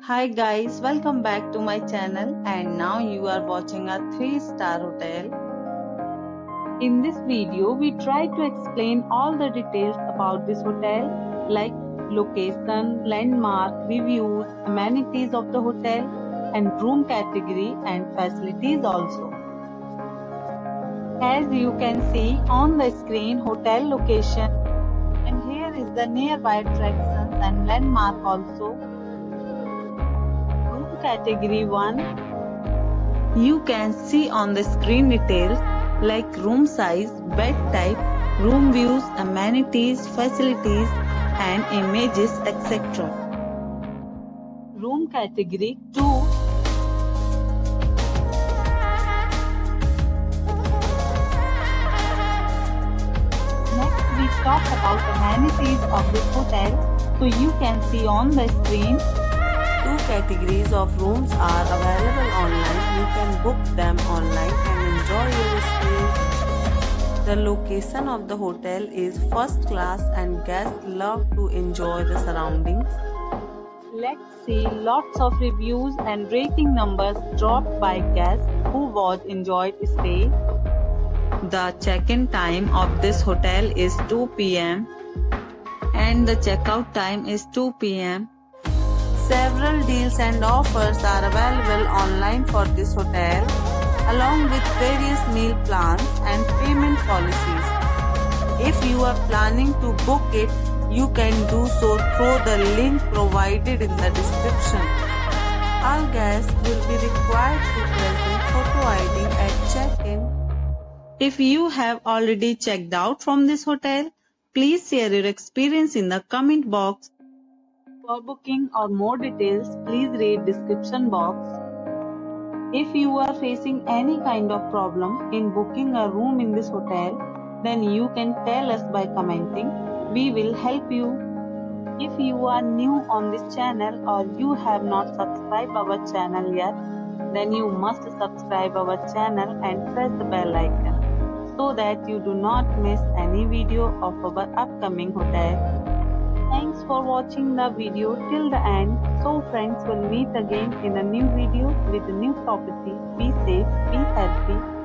Hi guys, welcome back to my channel and now you are watching a 3-star hotel. In this video, we try to explain all the details about this hotel like location, landmark, reviews, amenities of the hotel and room category and facilities also. As you can see on the screen, hotel location, and here is the nearby attractions and landmark also. Room category 1. You can see on the screen details like room size, bed type, room views, amenities, facilities and images etc. Room category 2. Next we talk about amenities of this hotel. So you can see on the screen, 2 categories of rooms are available online. You can book them online and enjoy your stay. The location of the hotel is first class and guests love to enjoy the surroundings. Let's see lots of reviews and rating numbers dropped by guests who was enjoyed stay. The check-in time of this hotel is 2 p.m. and the checkout time is 2 p.m. Several deals and offers are available online for this hotel, along with various meal plans and payment policies. If you are planning to book it, you can do so through the link provided in the description. All guests will be required to present photo ID at check-in. If you have already checked out from this hotel, please share your experience in the comment box. For booking or more details, please read description box. If you are facing any kind of problem in booking a room in this hotel, then you can tell us by commenting. We will help you. If you are new on this channel or you have not subscribed our channel yet, then you must subscribe our channel and press the bell icon so that you do not miss any video of our upcoming hotel. Thanks for watching the video till the end. So friends, will meet again in a new video with a new property. Be safe, be healthy.